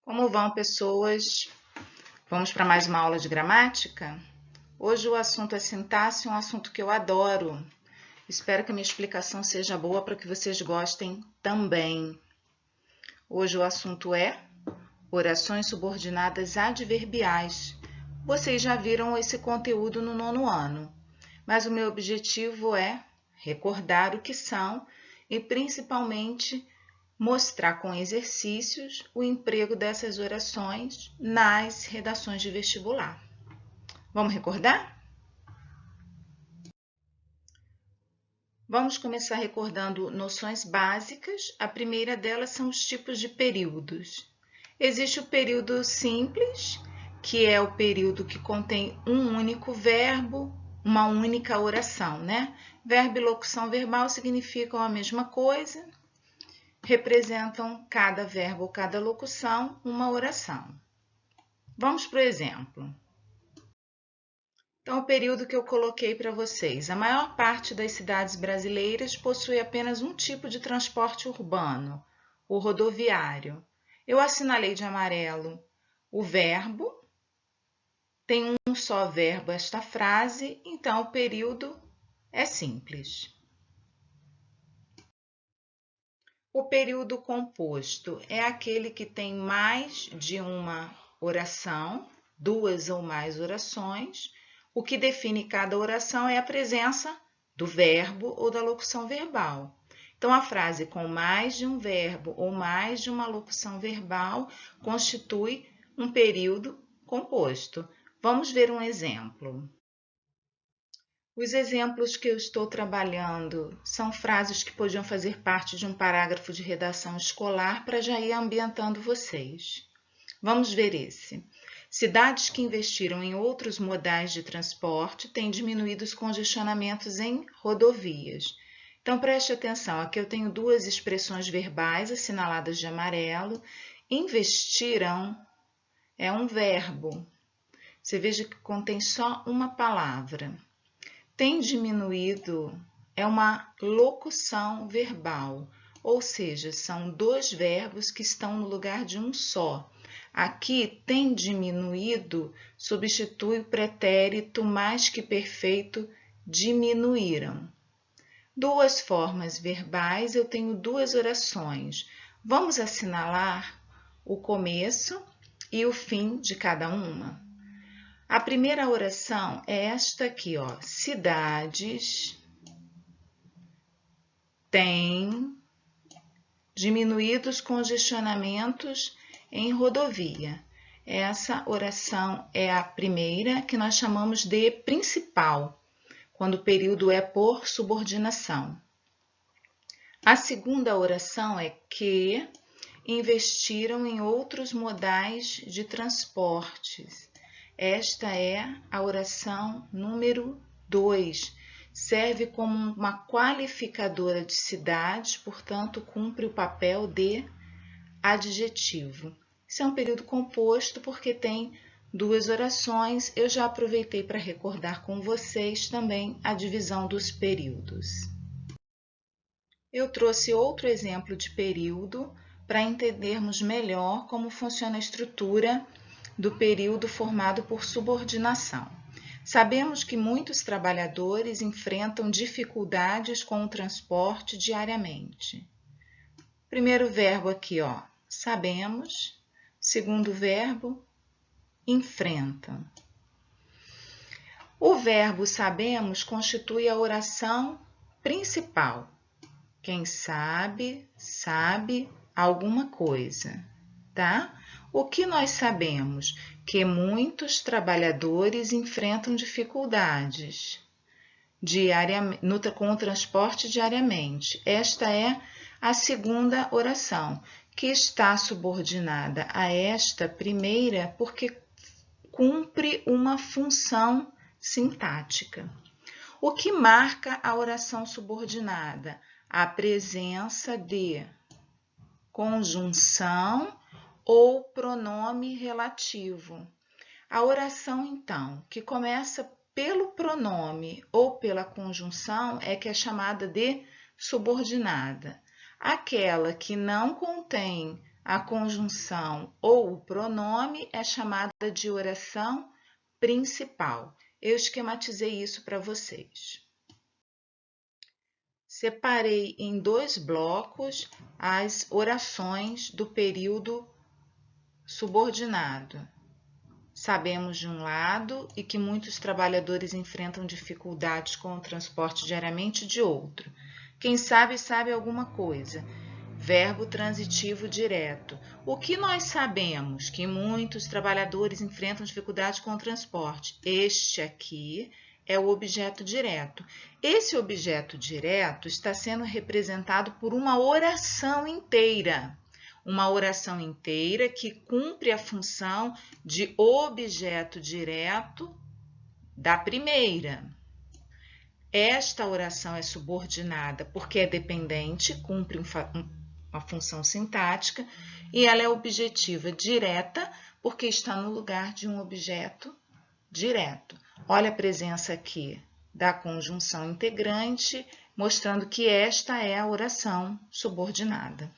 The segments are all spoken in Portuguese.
Como vão, pessoas? Vamos para mais uma aula de gramática? Hoje o assunto é sintaxe, um assunto que eu adoro. Espero que a minha explicação seja boa para que vocês gostem também. Hoje o assunto é orações subordinadas adverbiais. Vocês já viram esse conteúdo no nono ano, mas o meu objetivo é recordar o que são e principalmente mostrar com exercícios o emprego dessas orações nas redações de vestibular. Vamos recordar? Vamos começar recordando noções básicas. A primeira delas são os tipos de períodos. Existe o período simples, que é o período que contém um único verbo, uma única oração, né? Verbo e locução verbal significam a mesma coisa, representam cada verbo ou cada locução uma oração. Vamos para o exemplo. Então, o período que eu coloquei para vocês. A maior parte das cidades brasileiras possui apenas um tipo de transporte urbano, o rodoviário. Eu assinalei de amarelo o verbo. Tem um só verbo esta frase, então o período é simples. O período composto é aquele que tem mais de uma oração, duas ou mais orações. O que define cada oração é a presença do verbo ou da locução verbal. Então, a frase com mais de um verbo ou mais de uma locução verbal constitui um período composto. Vamos ver um exemplo. Os exemplos que eu estou trabalhando são frases que podiam fazer parte de um parágrafo de redação escolar para já ir ambientando vocês. Vamos ver esse. Cidades que investiram em outros modais de transporte têm diminuído os congestionamentos em rodovias. Então, preste atenção, aqui eu tenho duas expressões verbais assinaladas de amarelo. Investiram é um verbo. Você veja que contém só uma palavra. Tem diminuído é uma locução verbal, ou seja, são dois verbos que estão no lugar de um só. Aqui, tem diminuído substitui o pretérito mais que perfeito diminuíram. Duas formas verbais, eu tenho duas orações. Vamos assinalar o começo e o fim de cada uma. A primeira oração é esta aqui, ó. Cidades têm diminuído os congestionamentos em rodovia. Essa oração é a primeira, que nós chamamos de principal, quando o período é por subordinação. A segunda oração é que investiram em outros modais de transportes. Esta é a oração número 2. Serve como uma qualificadora de cidades, portanto, cumpre o papel de adjetivo. Isso é um período composto porque tem duas orações. Eu já aproveitei para recordar com vocês também a divisão dos períodos. Eu trouxe outro exemplo de período para entendermos melhor como funciona a estrutura do período formado por subordinação. Sabemos que muitos trabalhadores enfrentam dificuldades com o transporte diariamente. Primeiro verbo aqui, ó, sabemos. Segundo verbo, enfrentam. O verbo sabemos constitui a oração principal. Quem sabe, sabe alguma coisa, tá? O que nós sabemos? Que muitos trabalhadores enfrentam dificuldades com o transporte diariamente. Esta é a segunda oração, que está subordinada a esta primeira porque cumpre uma função sintática. O que marca a oração subordinada? A presença de conjunção ou pronome relativo. A oração, então, que começa pelo pronome ou pela conjunção é que é chamada de subordinada. Aquela que não contém a conjunção ou o pronome é chamada de oração principal. Eu esquematizei isso para vocês. Separei em 2 blocos as orações do período subordinado. Sabemos de um lado e que muitos trabalhadores enfrentam dificuldades com o transporte diariamente de outro. Quem sabe, sabe alguma coisa. Verbo transitivo direto. O que nós sabemos? Que muitos trabalhadores enfrentam dificuldades com o transporte. Este aqui é o objeto direto. Esse objeto direto está sendo representado por uma oração inteira. Uma oração inteira que cumpre a função de objeto direto da primeira. Esta oração é subordinada porque é dependente, cumpre uma função sintática, e ela é objetiva direta porque está no lugar de um objeto direto. Olha a presença aqui da conjunção integrante, mostrando que esta é a oração subordinada.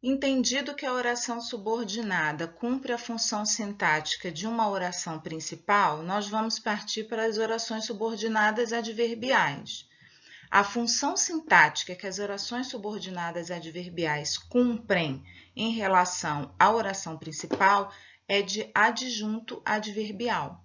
Entendido que a oração subordinada cumpre a função sintática de uma oração principal, nós vamos partir para as orações subordinadas adverbiais. A função sintática que as orações subordinadas adverbiais cumprem em relação à oração principal é de adjunto adverbial.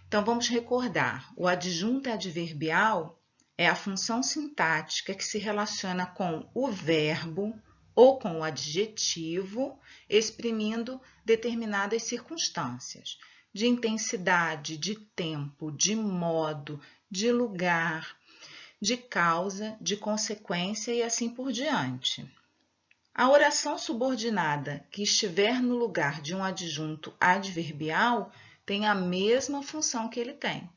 Então, vamos recordar, o adjunto adverbial é a função sintática que se relaciona com o verbo ou com o adjetivo, exprimindo determinadas circunstâncias de intensidade, de tempo, de modo, de lugar, de causa, de consequência e assim por diante. A oração subordinada que estiver no lugar de um adjunto adverbial tem a mesma função que ele tem.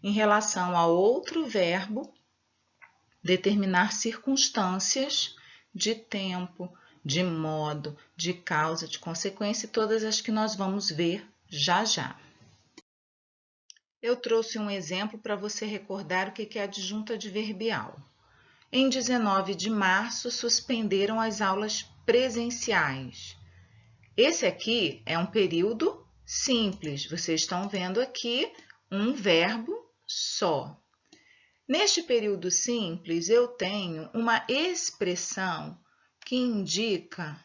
Em relação a outro verbo, determinar circunstâncias de tempo, de modo, de causa, de consequência, todas as que nós vamos ver já já. Eu trouxe um exemplo para você recordar o que é adjunto adverbial. Em 19 de março, suspenderam as aulas presenciais. Esse aqui é um período simples. Vocês estão vendo aqui um verbo só. Neste período simples, eu tenho uma expressão que indica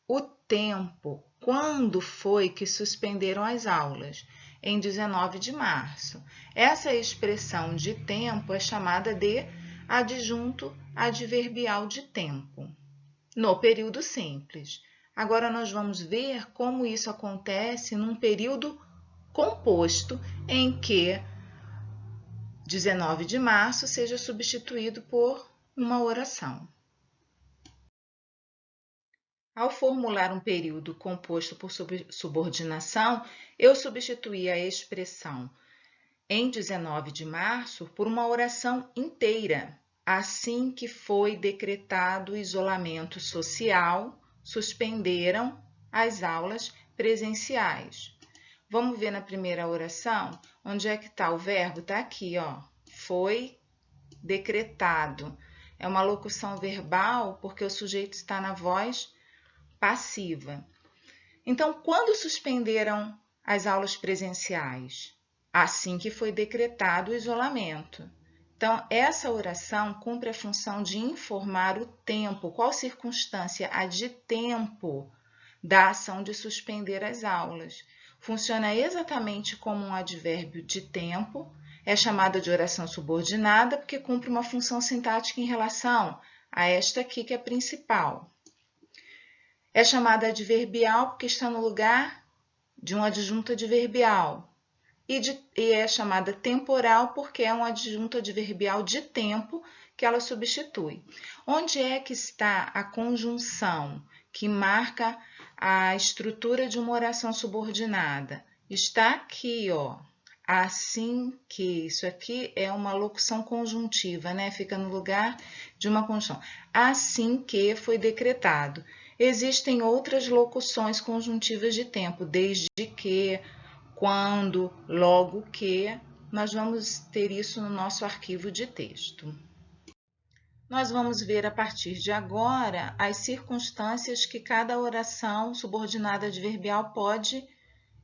o tempo, quando foi que suspenderam as aulas, em 19 de março. Essa expressão de tempo é chamada de adjunto adverbial de tempo, no período simples. Agora, nós vamos ver como isso acontece num período composto, em que 19 de março seja substituído por uma oração. Ao formular um período composto por subordinação, eu substituí a expressão em 19 de março por uma oração inteira. Assim que foi decretado o isolamento social, suspenderam as aulas presenciais. Vamos ver na primeira oração, onde é que está o verbo? Está aqui, ó. Foi decretado. É uma locução verbal porque o sujeito está na voz passiva. Então, quando suspenderam as aulas presenciais? Assim que foi decretado o isolamento. Então, essa oração cumpre a função de informar o tempo, qual circunstância, a de tempo da ação de suspender as aulas. Funciona exatamente como um advérbio de tempo, é chamada de oração subordinada porque cumpre uma função sintática em relação a esta aqui que é principal. É chamada adverbial porque está no lugar de um adjunto adverbial. E é chamada temporal porque é um adjunto adverbial de tempo que ela substitui. Onde é que está a conjunção que marca a estrutura de uma oração subordinada? Está aqui, ó. Assim que, isso aqui é uma locução conjuntiva, né? Fica no lugar de uma conjunção. Assim que foi decretado. Existem outras locuções conjuntivas de tempo, desde que, quando, logo que, nós vamos ter isso no nosso arquivo de texto. nós vamos ver a partir de agora as circunstâncias que cada oração subordinada adverbial pode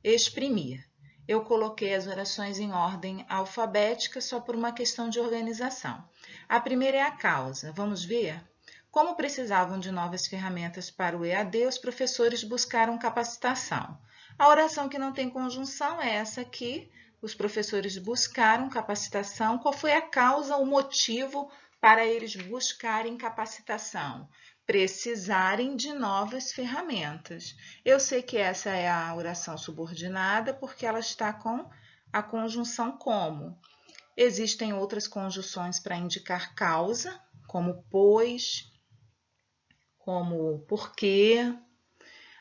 exprimir. Eu coloquei as orações em ordem alfabética só por uma questão de organização. A primeira é a causa. Vamos ver? Como precisavam de novas ferramentas para o EAD, os professores buscaram capacitação. A oração que não tem conjunção é essa aqui. Os professores buscaram capacitação. Qual foi a causa, o motivo para eles buscarem capacitação? Precisarem de novas ferramentas. Eu sei que essa é a oração subordinada porque ela está com a conjunção como. Existem outras conjunções para indicar causa, como pois, como porque.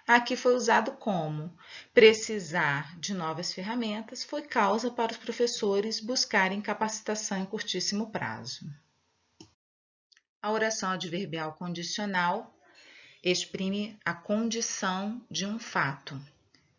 Aqui foi usado como. Precisar de novas ferramentas foi causa para os professores buscarem capacitação em curtíssimo prazo. A oração adverbial condicional exprime a condição de um fato.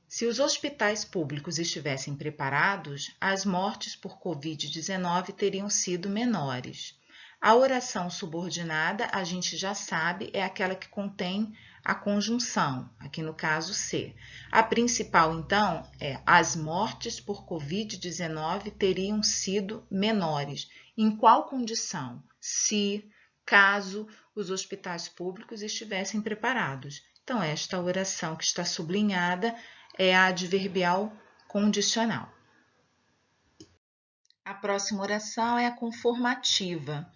Se os hospitais públicos estivessem preparados, as mortes por Covid-19 teriam sido menores. A oração subordinada, a gente já sabe, é aquela que contém a conjunção, aqui no caso se. A principal, então, é as mortes por Covid-19 teriam sido menores. Em qual condição? Se, caso os hospitais públicos estivessem preparados. Então, esta oração que está sublinhada é a adverbial condicional. A próxima oração é a conformativa.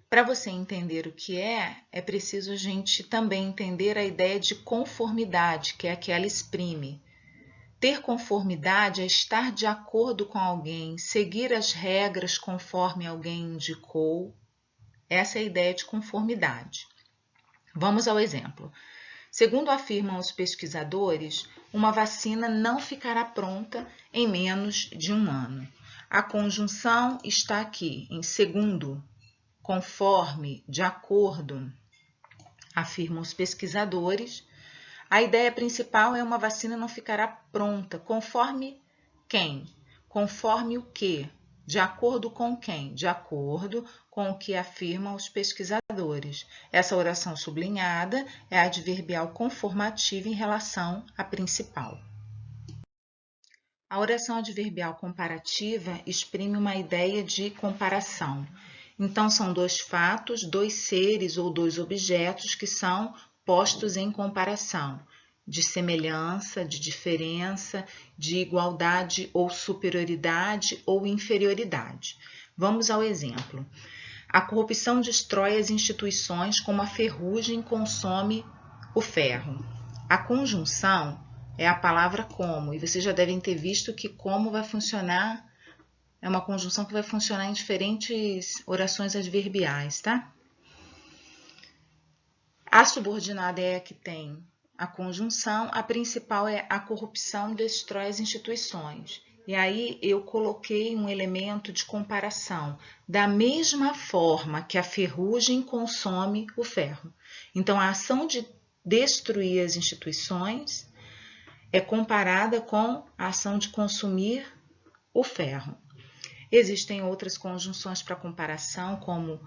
Para você entender o que é preciso a gente também entender a ideia de conformidade, que é a que ela exprime. Ter conformidade é estar de acordo com alguém, seguir as regras conforme alguém indicou. Essa é a ideia de conformidade. Vamos ao exemplo. Segundo afirmam os pesquisadores, uma vacina não ficará pronta em menos de um ano. A conjunção está aqui, em segundo, conforme, de acordo, afirmam os pesquisadores. A ideia principal é uma vacina não ficará pronta. Conforme quem? Conforme o quê? De acordo com quem? De acordo com o que afirmam os pesquisadores. Essa oração sublinhada é a adverbial conformativa em relação à principal. A oração adverbial comparativa exprime uma ideia de comparação. Então, são dois fatos, dois seres ou dois objetos que são postos em comparação, de semelhança, de diferença, de igualdade ou superioridade ou inferioridade. Vamos ao exemplo. A corrupção destrói as instituições como a ferrugem consome o ferro. A conjunção é a palavra como, e vocês já devem ter visto que como vai funcionar, é uma conjunção que vai funcionar em diferentes orações adverbiais, tá? A subordinada é a que tem a conjunção, a principal é a corrupção destrói as instituições. E aí eu coloquei um elemento de comparação, da mesma forma que a ferrugem consome o ferro. Então, a ação de destruir as instituições é comparada com a ação de consumir o ferro. Existem outras conjunções para comparação, como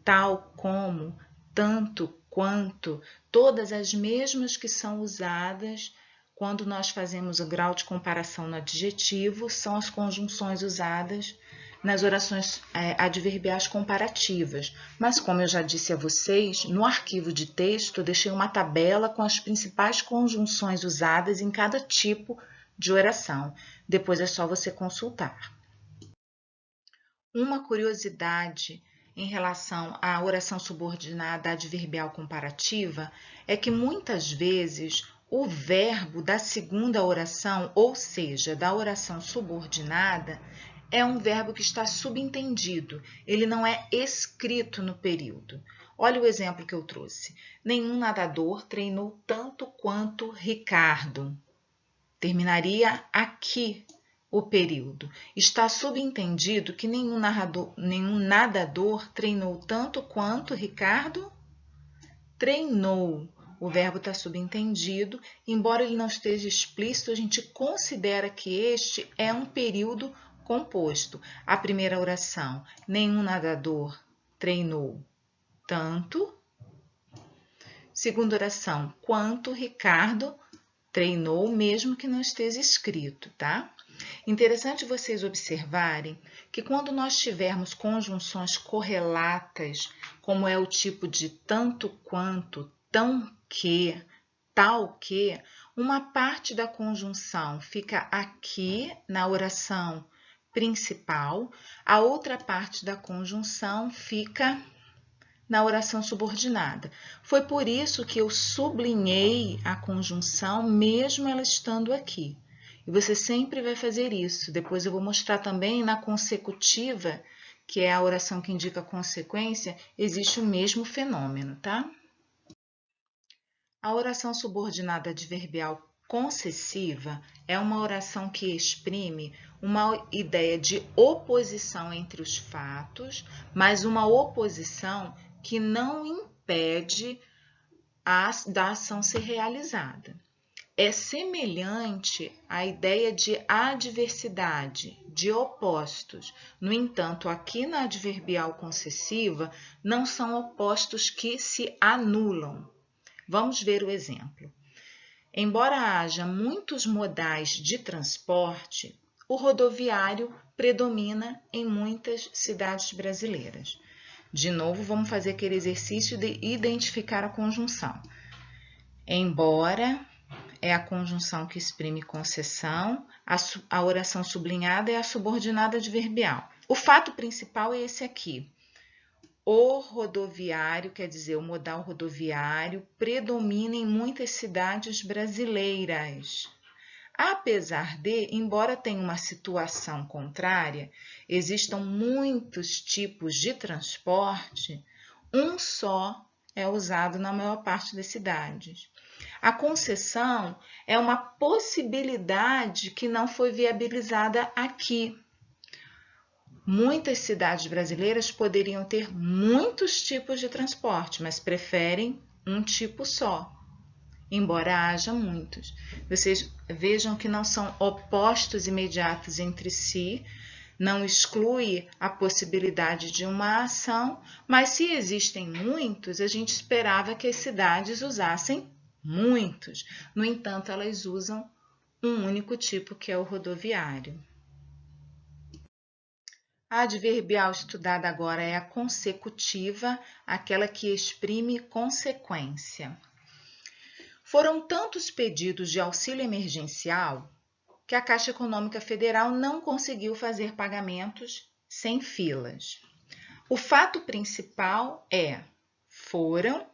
tal, como, tanto, quanto, todas as mesmas que são usadas quando nós fazemos o grau de comparação no adjetivo, são as conjunções usadas nas orações adverbiais comparativas. Mas, como eu já disse a vocês, no arquivo de texto eu deixei uma tabela com as principais conjunções usadas em cada tipo de oração. Depois é só você consultar. Uma curiosidade em relação à oração subordinada adverbial comparativa é que muitas vezes o verbo da segunda oração, ou seja, da oração subordinada, é um verbo que está subentendido, ele não é escrito no período. Olha o exemplo que eu trouxe. Nenhum nadador treinou tanto quanto Ricardo. Terminaria aqui o período. Está subentendido que nenhum nadador treinou tanto quanto Ricardo treinou. O verbo está subentendido, embora ele não esteja explícito, a gente considera que este é um período composto. A primeira oração, nenhum nadador treinou tanto. Segunda oração, quanto Ricardo treinou, mesmo que não esteja escrito, tá? Interessante vocês observarem que quando nós tivermos conjunções correlatas, como é o tipo de tanto quanto, tão que, tal que, uma parte da conjunção fica aqui na oração principal, a outra parte da conjunção fica na oração subordinada. Foi por isso que eu sublinhei a conjunção, mesmo ela estando aqui. E você sempre vai fazer isso. Depois eu vou mostrar também na consecutiva, que é a oração que indica a consequência, existe o mesmo fenômeno, tá? A oração subordinada adverbial concessiva é uma oração que exprime uma ideia de oposição entre os fatos, mas uma oposição que não impede da ação ser realizada. É semelhante à ideia de adversidade, de opostos. No entanto, aqui na adverbial concessiva, não são opostos que se anulam. Vamos ver o exemplo. Embora haja muitos modais de transporte, o rodoviário predomina em muitas cidades brasileiras. De novo, vamos fazer aquele exercício de identificar a conjunção. Embora é a conjunção que exprime concessão, a oração sublinhada é a subordinada adverbial. O fato principal é esse aqui. O rodoviário, quer dizer, o modal rodoviário, predomina em muitas cidades brasileiras. Apesar de, embora tenha uma situação contrária, existam muitos tipos de transporte, um só é usado na maior parte das cidades. A concessão é uma possibilidade que não foi viabilizada aqui. Muitas cidades brasileiras poderiam ter muitos tipos de transporte, mas preferem um tipo só, embora haja muitos. Vocês vejam que não são opostos imediatos entre si, não exclui a possibilidade de uma ação, mas se existem muitos, a gente esperava que as cidades usassem muitos. No entanto, elas usam um único tipo, que é o rodoviário. A adverbial estudada agora é a consecutiva, aquela que exprime consequência. Foram tantos pedidos de auxílio emergencial que a Caixa Econômica Federal não conseguiu fazer pagamentos sem filas. O fato principal é: foram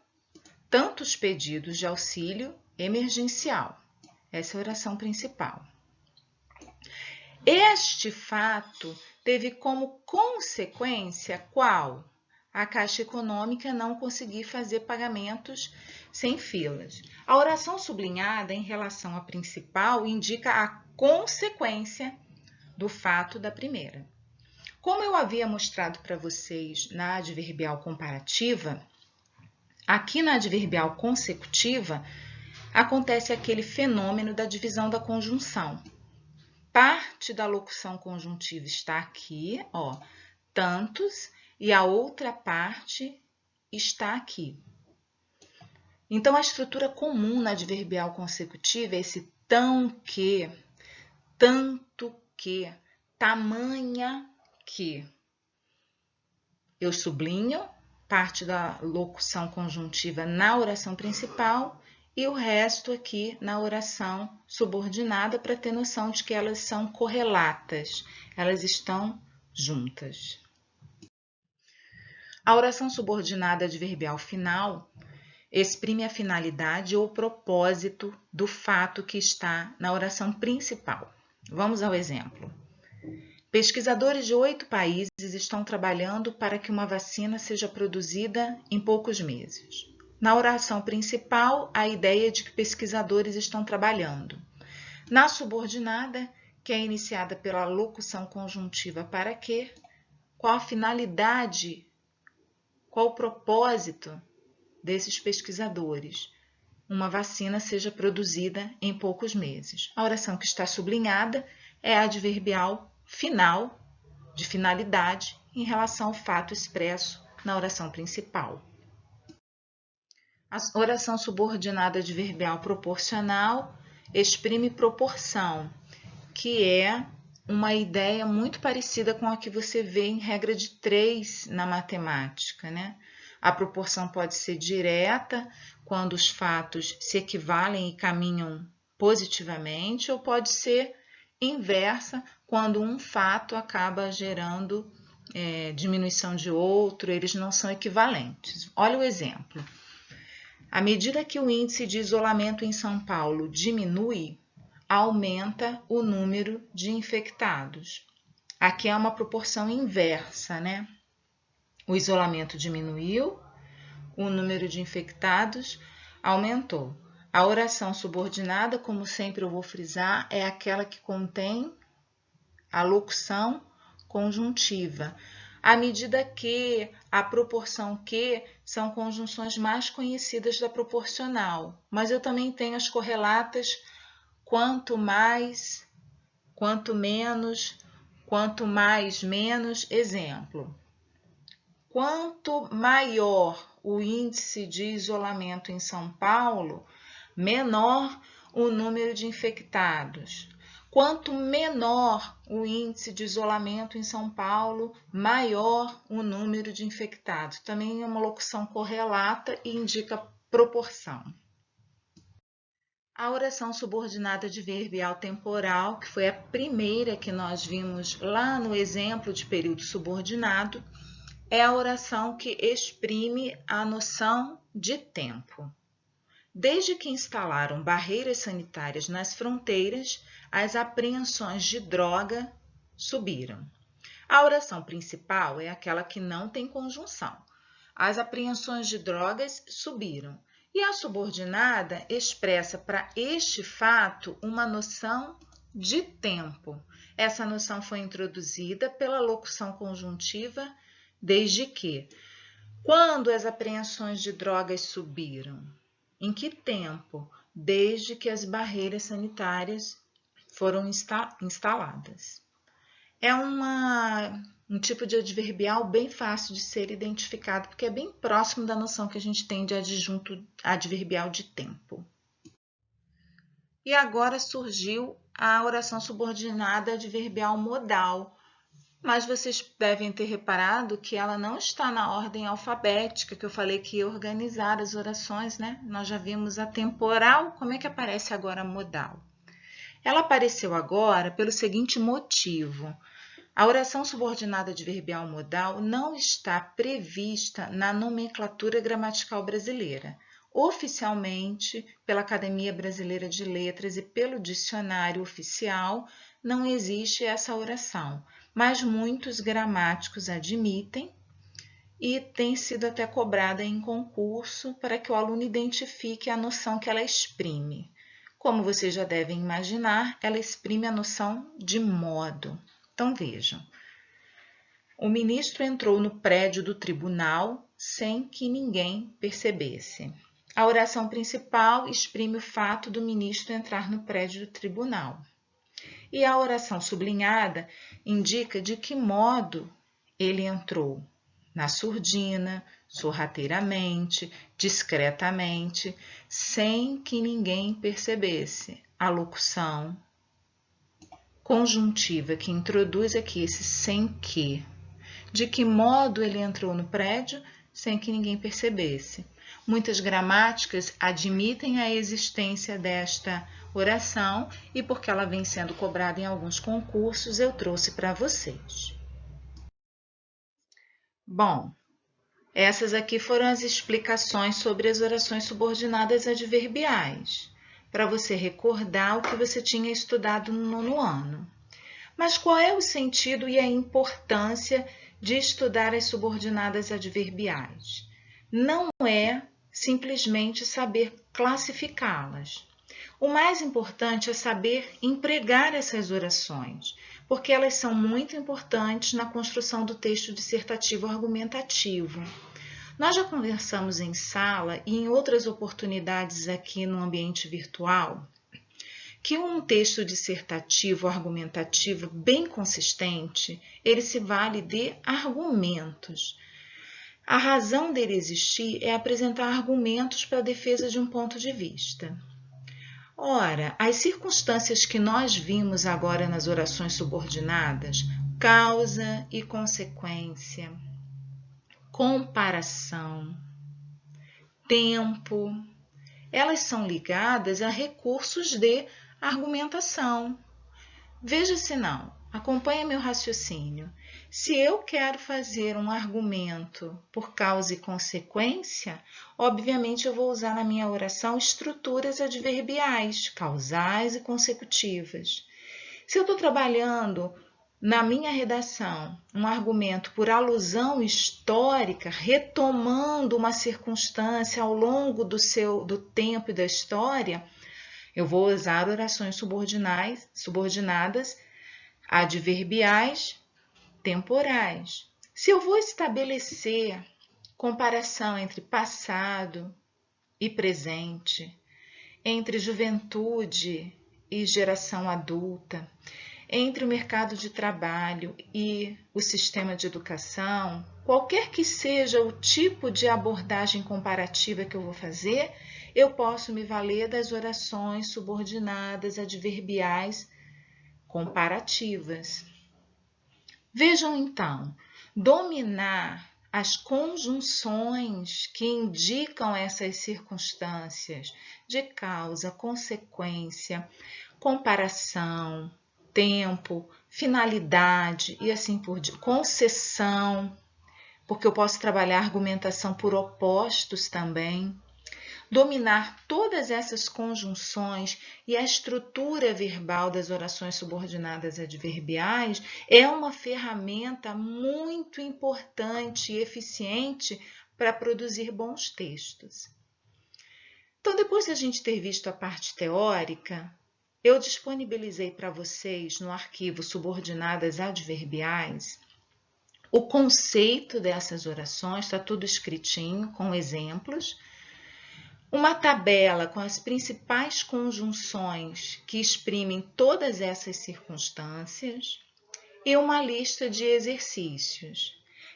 tantos pedidos de auxílio emergencial. Essa é a oração principal. Este fato teve como consequência qual? A Caixa Econômica não conseguir fazer pagamentos sem filas. A oração sublinhada em relação à principal indica a consequência do fato da primeira. Como eu havia mostrado para vocês na adverbial comparativa, aqui na adverbial consecutiva acontece aquele fenômeno da divisão da conjunção. Parte da locução conjuntiva está aqui, ó, tantos, e a outra parte está aqui. Então, a estrutura comum na adverbial consecutiva é esse tão que, tanto que, tamanha que. Eu sublinho parte da locução conjuntiva na oração principal e o resto aqui na oração subordinada, para ter noção de que elas são correlatas, elas estão juntas. A oração subordinada adverbial final exprime a finalidade ou propósito do fato que está na oração principal. Vamos ao exemplo. Pesquisadores de 8 países estão trabalhando para que uma vacina seja produzida em poucos meses. Na oração principal, a ideia é de que pesquisadores estão trabalhando. Na subordinada, que é iniciada pela locução conjuntiva para que, qual a finalidade, qual o propósito desses pesquisadores? Uma vacina seja produzida em poucos meses. A oração que está sublinhada é a adverbial final, de finalidade, em relação ao fato expresso na oração principal. A oração subordinada adverbial proporcional exprime proporção, que é uma ideia muito parecida com a que você vê em regra de 3 na matemática, né? A proporção pode ser direta, quando os fatos se equivalem e caminham positivamente, ou pode ser inversa, quando um fato acaba gerando diminuição de outro, eles não são equivalentes. Olha o exemplo. À medida que o índice de isolamento em São Paulo diminui, aumenta o número de infectados. Aqui é uma proporção inversa, né? O isolamento diminuiu, o número de infectados aumentou. A oração subordinada, como sempre eu vou frisar, é aquela que contém a locução conjuntiva. À medida que, a proporção que, são conjunções mais conhecidas da proporcional, mas eu também tenho as correlatas quanto mais, quanto menos, quanto mais, menos. Exemplo: quanto maior o índice de isolamento em São Paulo, menor o número de infectados. Quanto menor o índice de isolamento em São Paulo, maior o número de infectados. Também é uma locução correlata e indica proporção. A oração subordinada adverbial temporal, que foi a primeira que nós vimos lá no exemplo de período subordinado, é a oração que exprime a noção de tempo. Desde que instalaram barreiras sanitárias nas fronteiras, as apreensões de droga subiram. A oração principal é aquela que não tem conjunção. As apreensões de drogas subiram. E a subordinada expressa para este fato uma noção de tempo. Essa noção foi introduzida pela locução conjuntiva desde que. Quando as apreensões de drogas subiram? Em que tempo? Desde que as barreiras sanitárias foram instaladas. É um tipo de adverbial bem fácil de ser identificado, porque é bem próximo da noção que a gente tem de adjunto adverbial de tempo. E agora surgiu a oração subordinada adverbial modal, mas vocês devem ter reparado que ela não está na ordem alfabética, que eu falei que ia organizar as orações, né? Nós já vimos a temporal, como é que aparece agora a modal? Ela apareceu agora pelo seguinte motivo: a oração subordinada adverbial modal não está prevista na nomenclatura gramatical brasileira. Oficialmente, pela Academia Brasileira de Letras e pelo Dicionário Oficial, não existe essa oração, mas muitos gramáticos admitem e tem sido até cobrada em concurso para que o aluno identifique a noção que ela exprime. Como vocês já devem imaginar, ela exprime a noção de modo. Então vejam, o ministro entrou no prédio do tribunal sem que ninguém percebesse. A oração principal exprime o fato do ministro entrar no prédio do tribunal. E a oração sublinhada indica de que modo ele entrou: na surdina, sorrateiramente, discretamente, sem que ninguém percebesse. A locução conjuntiva que introduz aqui esse sem que. De que modo ele entrou no prédio sem que ninguém percebesse. Muitas gramáticas admitem a existência desta oração e porque ela vem sendo cobrada em alguns concursos, eu trouxe para vocês. Bom, essas aqui foram as explicações sobre as orações subordinadas adverbiais, para você recordar o que você tinha estudado no 9º ano. Mas qual é o sentido e a importância de estudar as subordinadas adverbiais? Não é simplesmente saber classificá-las. O mais importante é saber empregar essas orações, porque elas são muito importantes na construção do texto dissertativo argumentativo. Nós já conversamos em sala e em outras oportunidades aqui no ambiente virtual que um texto dissertativo argumentativo bem consistente, ele se vale de argumentos. A razão dele existir é apresentar argumentos para a defesa de um ponto de vista. Ora, as circunstâncias que nós vimos agora nas orações subordinadas, causa e consequência, comparação, tempo, elas são ligadas a recursos de argumentação. Veja se não, acompanha meu raciocínio. Se eu quero fazer um argumento por causa e consequência, obviamente eu vou usar na minha oração estruturas adverbiais, causais e consecutivas. Se eu estou trabalhando na minha redação um argumento por alusão histórica, retomando uma circunstância ao longo do tempo e da história, eu vou usar orações subordinadas adverbiais temporais. Se eu vou estabelecer comparação entre passado e presente, entre juventude e geração adulta, entre o mercado de trabalho e o sistema de educação, qualquer que seja o tipo de abordagem comparativa que eu vou fazer, eu posso me valer das orações subordinadas adverbiais comparativas. Vejam então, dominar as conjunções que indicam essas circunstâncias de causa, consequência, comparação, tempo, finalidade e assim por diante, concessão, porque eu posso trabalhar argumentação por opostos também. Dominar todas essas conjunções e a estrutura verbal das orações subordinadas adverbiais é uma ferramenta muito importante e eficiente para produzir bons textos. Então, depois de a gente ter visto a parte teórica, eu disponibilizei para vocês no arquivo Subordinadas Adverbiais o conceito dessas orações, está tudo escritinho com exemplos. Uma tabela com as principais conjunções que exprimem todas essas circunstâncias e uma lista de exercícios.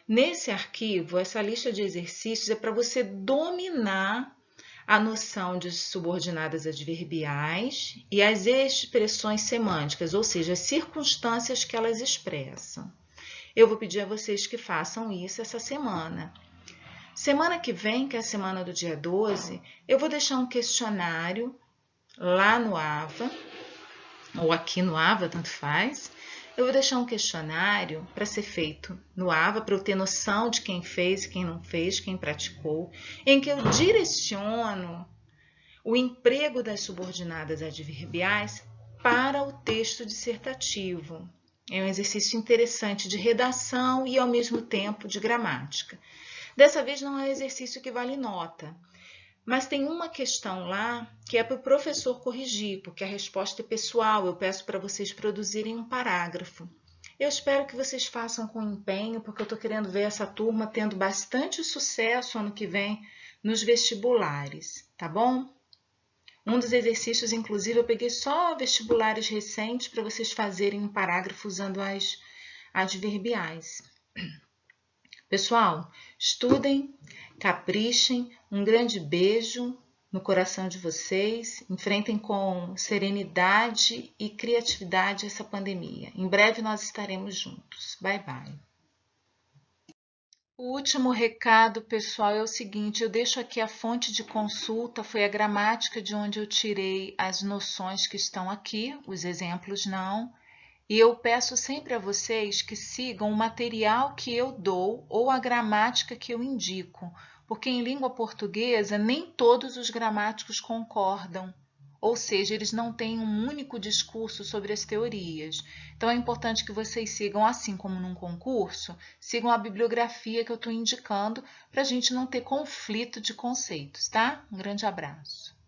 Nesse arquivo, essa lista de exercícios é para você dominar a noção de subordinadas adverbiais e as expressões semânticas, ou seja, as circunstâncias que elas expressam. Eu vou pedir a vocês que façam isso essa semana. Semana que vem, que é a semana do dia 12, eu vou deixar um questionário lá no AVA, ou aqui no AVA, tanto faz. Eu vou deixar um questionário para ser feito no AVA, para eu ter noção de quem fez, quem não fez, quem praticou, em que eu direciono o emprego das subordinadas adverbiais para o texto dissertativo. É um exercício interessante de redação e, ao mesmo tempo, de gramática. Dessa vez não é um exercício que vale nota, mas tem uma questão lá que é para o professor corrigir, porque a resposta é pessoal, eu peço para vocês produzirem um parágrafo. Eu espero que vocês façam com empenho, porque eu estou querendo ver essa turma tendo bastante sucesso ano que vem nos vestibulares, tá bom? Um dos exercícios, inclusive, eu peguei só vestibulares recentes para vocês fazerem um parágrafo usando as adverbiais. Pessoal, estudem, caprichem, um grande beijo no coração de vocês, enfrentem com serenidade e criatividade essa pandemia. Em breve nós estaremos juntos. Bye, bye. O último recado, pessoal, é o seguinte, eu deixo aqui a fonte de consulta, foi a gramática de onde eu tirei as noções que estão aqui, os exemplos não. E eu peço sempre a vocês que sigam o material que eu dou ou a gramática que eu indico, porque em língua portuguesa nem todos os gramáticos concordam, ou seja, eles não têm um único discurso sobre as teorias. Então é importante que vocês sigam, assim como num concurso, sigam a bibliografia que eu estou indicando para a gente não ter conflito de conceitos, tá? Um grande abraço.